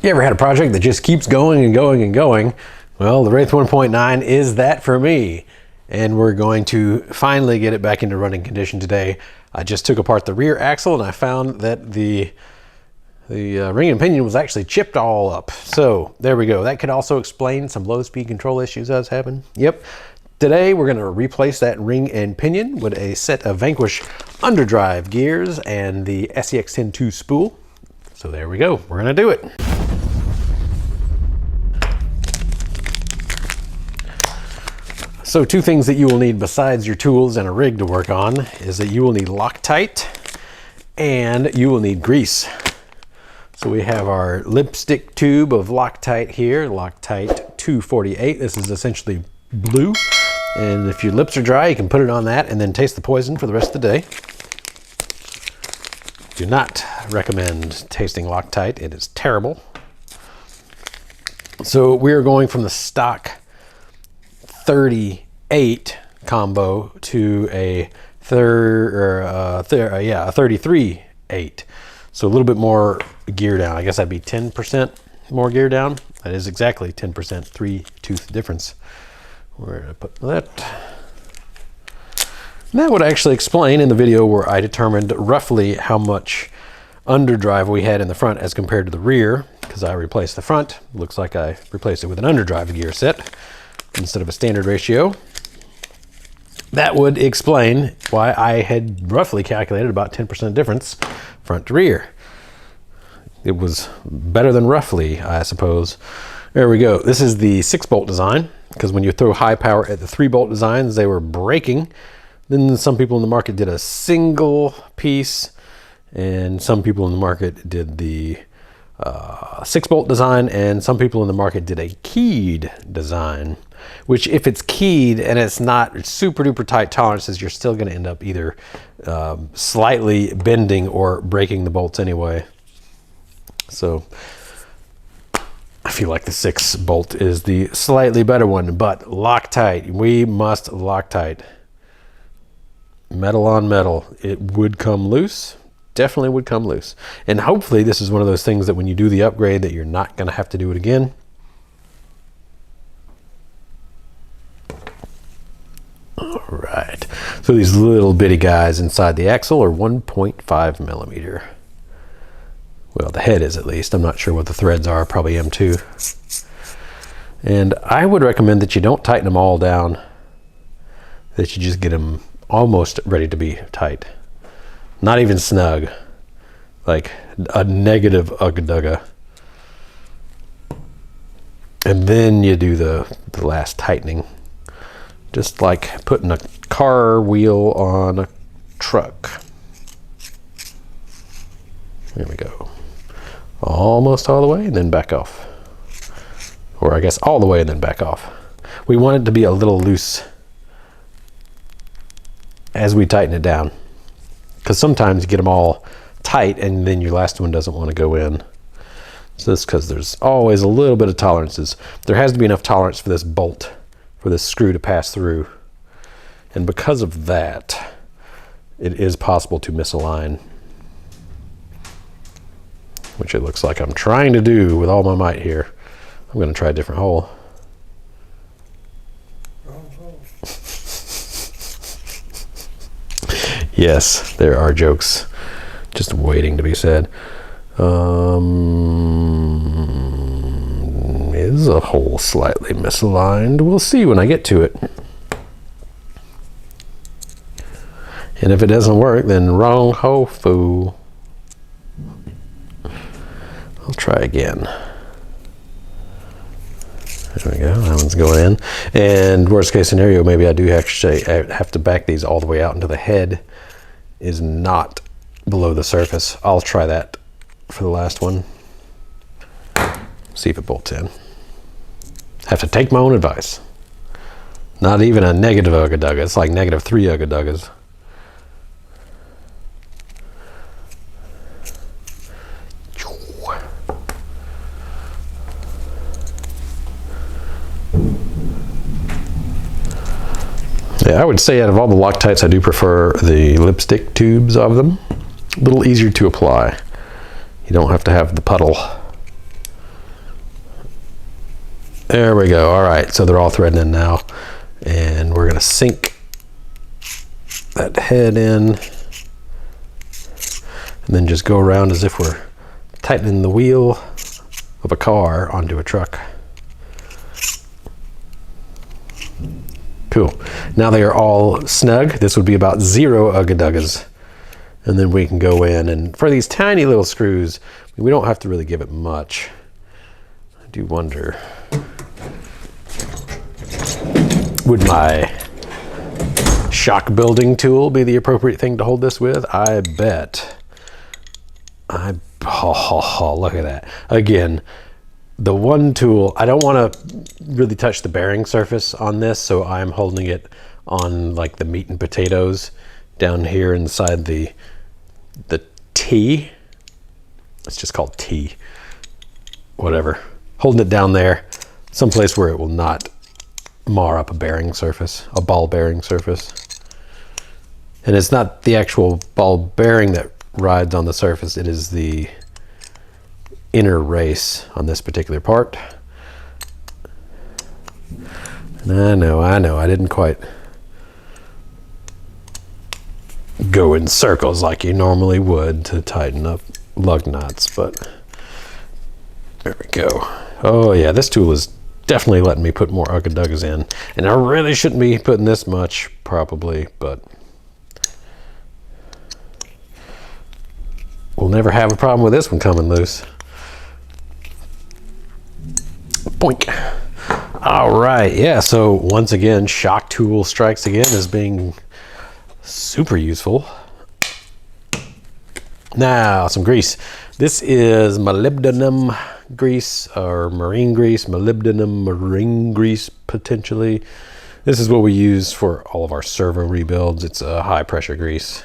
You ever had a project that just keeps going and going and going? Well, the Wraith 1.9 is that for me. And we're going to finally get it back into running condition today. I just took apart the rear axle and I found that the ring and pinion was actually chipped all up. So there we go. That could also explain some low speed control issues I was having. Yep. Today we're going to replace that ring and pinion with a set of Vanquish underdrive gears and the SEX102 spool. So there we go. We're going to do it. So two things that you will need besides your tools and a rig to work on is that you will need Loctite and you will need grease. So we have our lipstick tube of Loctite here, Loctite 248. This is essentially blue. And if your lips are dry, you can put it on that and then taste the poison for the rest of the day. Do not recommend tasting Loctite. It is terrible. So we are going from the stock 38 combo to a 33.8. So a little bit more gear down. I guess that'd be 10% more gear down. That is exactly 10%, 3-tooth difference. Where did I put that? And that would actually explain in the video where I determined roughly how much underdrive we had in the front as compared to the rear, because I replaced the front. Looks like I replaced it with an underdrive gear set instead of a standard ratio. That would explain why I had roughly calculated about 10% difference front to rear. It was better than roughly, I suppose. There we go. This is the 6-bolt design, because when you throw high power at the 3-bolt designs, they were breaking. Then some people in the market did a single piece, and some people in the market did the 6-bolt design, and some people in the market did a keyed design, which if it's keyed and it's not super duper tight tolerances, you're still going to end up either slightly bending or breaking the bolts anyway. So I feel like the 6-bolt is the slightly better one, but Loctite, we must Loctite. Metal on metal, it would come loose. Definitely would come loose. And hopefully this is one of those things that when you do the upgrade that you're not going to have to do it again. All right. So these little bitty guys inside the axle are 1.5 millimeter. Well, the head is at least. I'm not sure what the threads are. Probably M2. And I would recommend that you don't tighten them all down. That you just get them almost ready to be tight. Not even snug. Like a negative ugga-dugga. And then you do the last tightening. Just like putting a car wheel on a truck. There we go. Almost all the way and then back off. Or I guess all the way and then back off. We want it to be a little loose as we tighten it down. Because sometimes you get them all tight and then your last one doesn't want to go in. So that's because there's always a little bit of tolerances. There has to be enough tolerance for this bolt, for this screw to pass through. And because of that, it is possible to misalign. Which it looks like I'm trying to do with all my might here. I'm going to try a different hole. Wrong hole. Yes, there are jokes just waiting to be said. Is a hole slightly misaligned? We'll see when I get to it. And if it doesn't work, then wrong hole, fool. I'll try again. There we go, that one's going in. And worst case scenario, maybe I do actually have to back these all the way out until the head is not below the surface. I'll try that for the last one. See if it bolts in. Have to take my own advice. Not even a negative ugga-dugga, it's like -3 ugga-duggas. Yeah, I would say out of all the Loctites, I do prefer the lipstick tubes of them. A little easier to apply. You don't have to have the puddle. There we go. All right, so they're all threading in now. And we're gonna sink that head in. And then just go around as if we're tightening the wheel of a car onto a truck. Cool. Now they are all snug. This would be about 0 ugga-duggas. And then we can go in, and for these tiny little screws, we don't have to really give it much. I do wonder, would my shock building tool be the appropriate thing to hold this with? I bet. Oh, look at that. Again, the one tool, I don't want to really touch the bearing surface on this, so I'm holding it on like the meat and potatoes down here inside the T. It's just called T. Whatever. Holding it down there, someplace where it will not mar up a bearing surface, a ball bearing surface. And it's not the actual ball bearing that rides on the surface, it is the inner race on this particular part. And I know, I didn't quite go in circles like you normally would to tighten up lug nuts, but there we go. Oh yeah, this tool is definitely letting me put more ugga-duggas in. And I really shouldn't be putting this much, probably, but we'll never have a problem with this one coming loose. Boink. All right, yeah, so once again, shock tool strikes again as being super useful. Now, some grease. This is molybdenum grease, or marine grease, molybdenum marine grease, potentially. This is what we use for all of our servo rebuilds. It's a high pressure grease.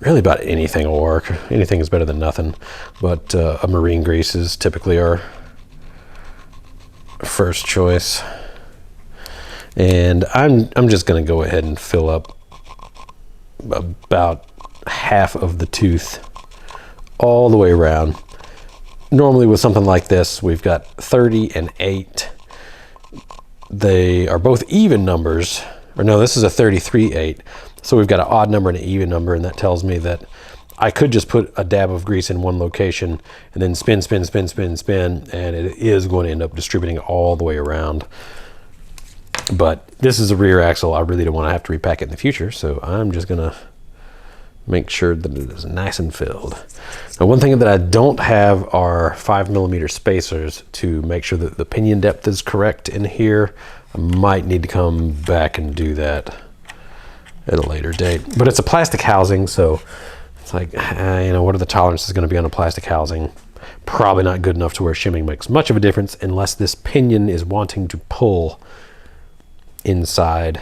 Really about anything will work. Anything is better than nothing, but a marine grease is typically our first choice. And I'm just gonna go ahead and fill up about half of the tooth all the way around. Normally with something like this, we've got 30 and 8. They are both even numbers, or no, this is a 33/8. So we've got an odd number and an even number, and that tells me that I could just put a dab of grease in one location and then spin, spin, spin, spin, spin, and it is going to end up distributing all the way around. But this is a rear axle. I really don't want to have to repack it in the future, so I'm just gonna make sure that it is nice and filled. Now, one thing that I don't have are 5mm spacers to make sure that the pinion depth is correct in here. I might need to come back and do that at a later date. But it's a plastic housing, so it's like, you know, what are the tolerances going to be on a plastic housing? Probably not good enough to where shimming makes much of a difference unless this pinion is wanting to pull inside.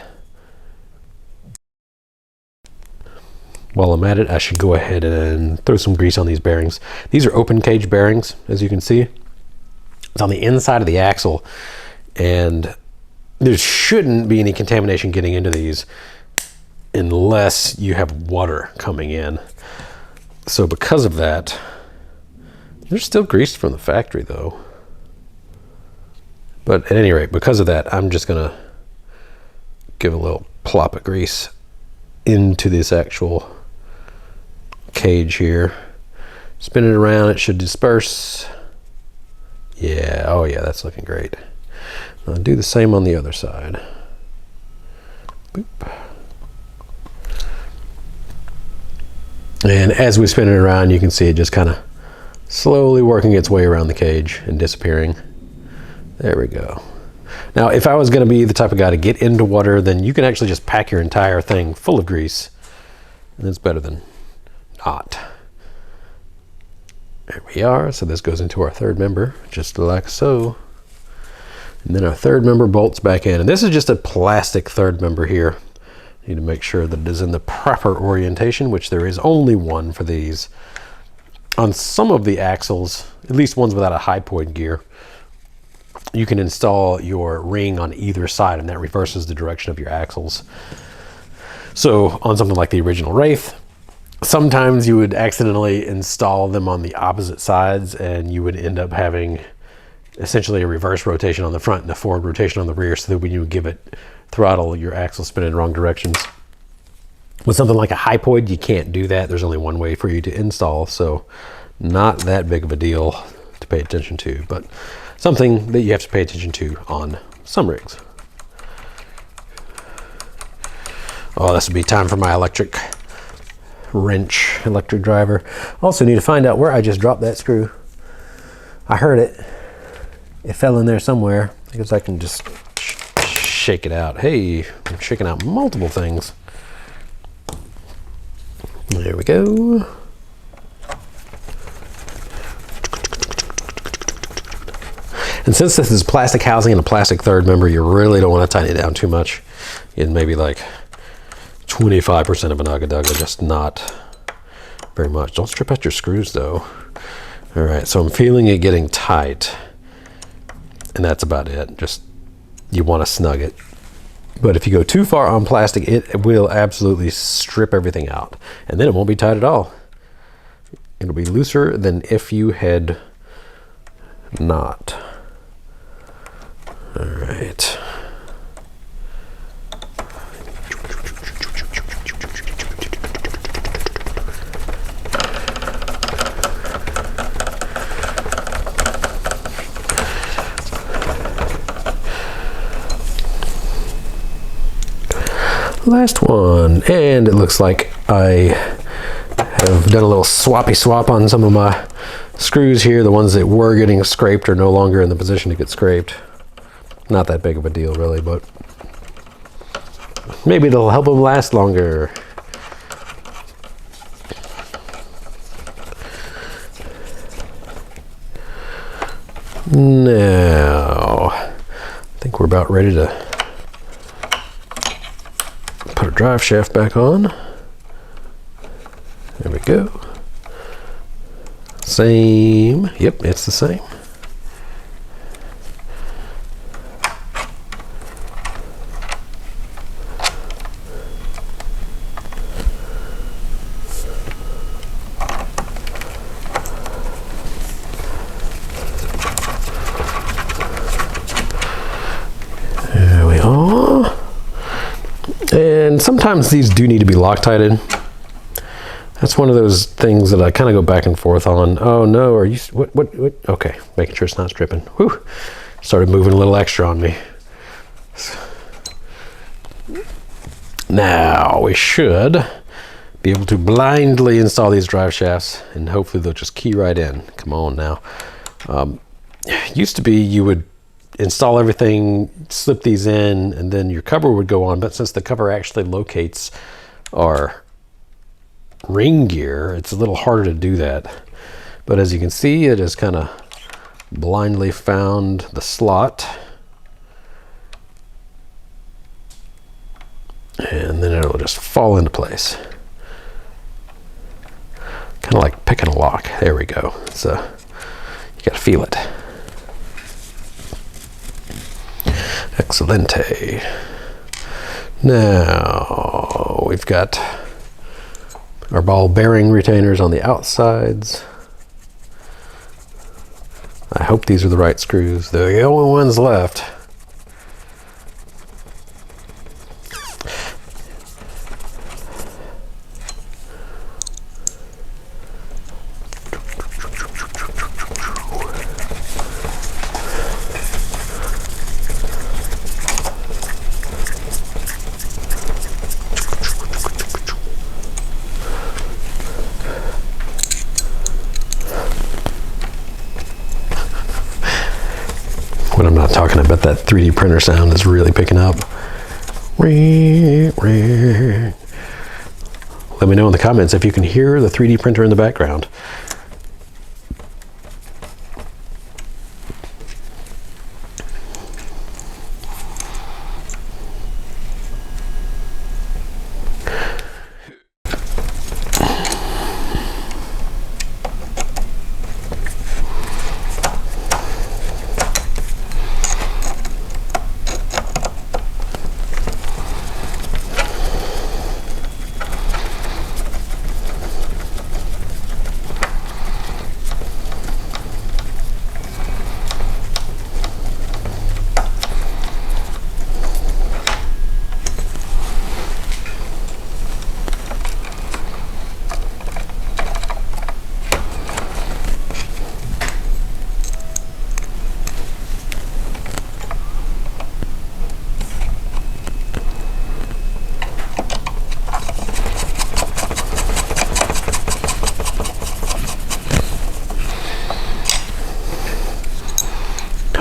While I'm at it, I should go ahead and throw some grease on these bearings. These are open cage bearings, as you can see. It's on the inside of the axle, and there shouldn't be any contamination getting into these unless you have water coming in. So because of that, they're still greased from the factory though. But at any rate, because of that, I'm just gonna give a little plop of grease into this actual cage here. Spin it around, it should disperse. Yeah, oh yeah, that's looking great. I'll do the same on the other side. Boop. And as we spin it around, you can see it just kind of slowly working its way around the cage and disappearing. There we go. Now, if I was going to be the type of guy to get into water, then you can actually just pack your entire thing full of grease, and it's better than not. There we are. So this goes into our third member, just like so. And then our third member bolts back in. And this is just a plastic third member here. Need to make sure that it is in the proper orientation, which there is only one for these. On some of the axles, at least ones without a high point gear, you can install your ring on either side, and that reverses the direction of your axles. So on something like the original Wraith, sometimes you would accidentally install them on the opposite sides, and you would end up having essentially a reverse rotation on the front and a forward rotation on the rear, so that when you give it throttle, your axle spin in the wrong directions. With something like a hypoid, you can't do that. There's only one way for you to install, so not that big of a deal to pay attention to, but something that you have to pay attention to on some rigs. Oh, this would be time for my electric wrench, electric driver. Also need to find out where I just dropped that screw. I heard it. It fell in there somewhere. I guess I can just shake it out. Hey, I'm shaking out multiple things. There we go. And since this is plastic housing and a plastic third member, you really don't want to tighten it down too much. In maybe like 25% of an ugga-dugga, just not very much. Don't strip out your screws though. All right, so I'm feeling it getting tight, and that's about it. Just, you want to snug it. But if you go too far on plastic, it will absolutely strip everything out, and then it won't be tight at all. It'll be looser than if you had not. All right. Last one, and it looks like I have done a little swappy swap on some of my screws here. The ones that were getting scraped are no longer in the position to get scraped. Not that big of a deal really, but maybe it'll help them last longer. Now, I think we're about ready to put our drive shaft back on. There we go. Same. Yep, it's the same. There we are. And sometimes these do need to be Loctited. That's one of those things that I kind of go back and forth on. Oh no, are you, what? Okay, making sure it's not stripping. Whew, started moving a little extra on me. Now we should be able to blindly install these drive shafts, and hopefully they'll just key right in. Come on now. Used to be you would install everything, slip these in, and then your cover would go on, but since the cover actually locates our ring gear, it's a little harder to do that. But as you can see, it has kind of blindly found the slot, and then it'll just fall into place, kind of like picking a lock. There we go. So you got to feel it. Excelente. Now we've got our ball bearing retainers on the outsides. I hope these are the right screws. They're the only ones left. When I'm not talking about that 3D printer sound is really picking up. Let me know in the comments if you can hear the 3D printer in the background.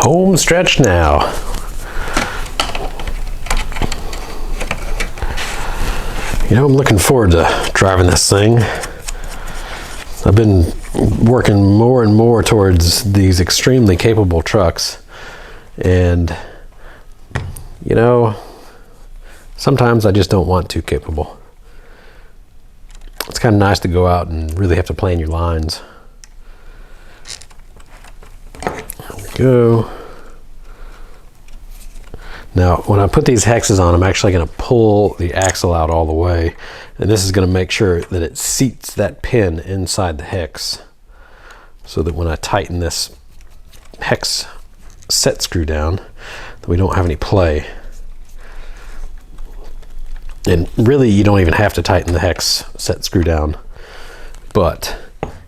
home stretch now. You know, I'm looking forward to driving this thing. I've been working more and more towards these extremely capable trucks, and you know, sometimes I just don't want too capable. It's kind of nice to go out and really have to plan your lines. There we go. Now, when I put these hexes on, I'm actually going to pull the axle out all the way, and this is going to make sure that it seats that pin inside the hex, so that when I tighten this hex set screw down, that we don't have any play. And really, you don't even have to tighten the hex set screw down, but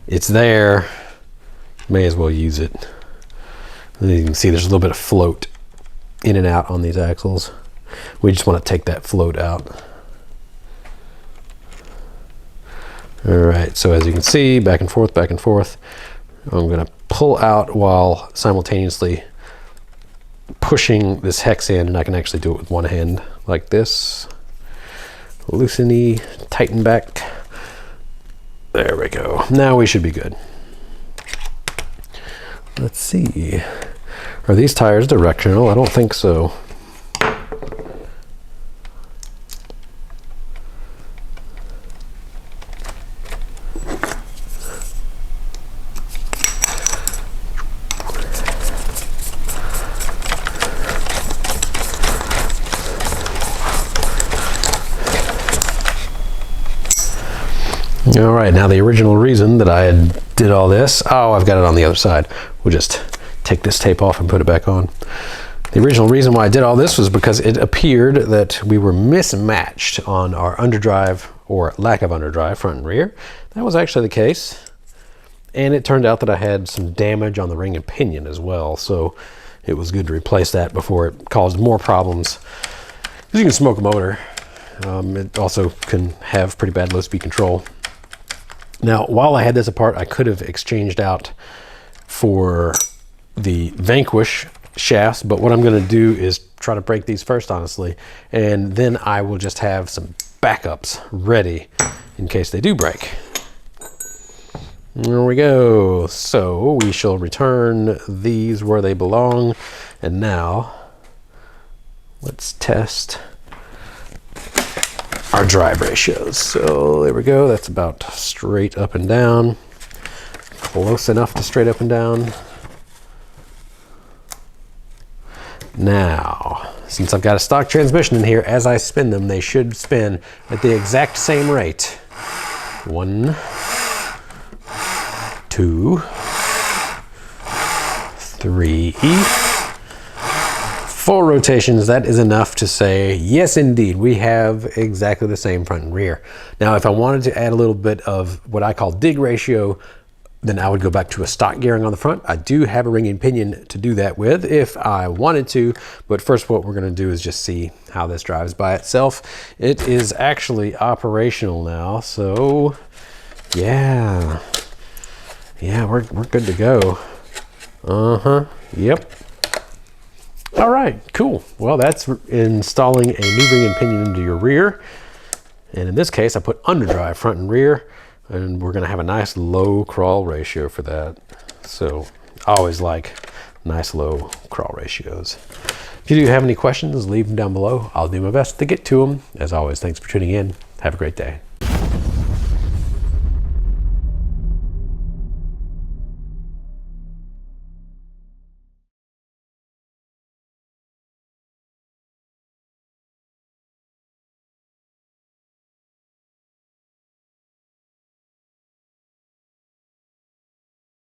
it's there. May as well use it. And you can see there's a little bit of float in and out on these axles. We just want to take that float out. All right, so as you can see, back and forth, back and forth. I'm going to pull out while simultaneously pushing this hex in, and I can actually do it with one hand like this. Loosen, tighten back. There we go. Now we should be good. Let's see. Are these tires directional? I don't think so. All right, now the original reason that I did all this, oh, I've got it on the other side. We'll just take this tape off and put it back on. The original reason why I did all this was because it appeared that we were mismatched on our underdrive or lack of underdrive front and rear. That was actually the case. And it turned out that I had some damage on the ring and pinion as well. So it was good to replace that before it caused more problems. Because you can smoke a motor. It also can have pretty bad low speed control. Now, while I had this apart, I could have exchanged out for the Vanquish shafts, but what I'm going to do is try to break these first, honestly, and then I will just have some backups ready in case they do break. There we go. So we shall return these where they belong, and now let's test our drive ratios. So there we go. That's about straight up and down. Close enough to straight up and down. Now, since I've got a stock transmission in here, as I spin them, they should spin at the exact same rate. 1, 2, 3, 4 rotations. That is enough to say, yes, indeed, we have exactly the same front and rear. Now, if I wanted to add a little bit of what I call dig ratio, then I would go back to a stock gearing on the front. I do have a ring and pinion to do that with if I wanted to, but first what we're gonna do is just see how this drives by itself. It is actually operational now, so yeah, we're good to go. Yep. All right, cool. Well, that's installing a new ring and pinion into your rear. And in this case, I put underdrive front and rear, and we're gonna have a nice low crawl ratio for that. So I always like nice low crawl ratios. If you do have any questions, leave them down below. I'll do my best to get to them. As always, thanks for tuning in. Have a great day.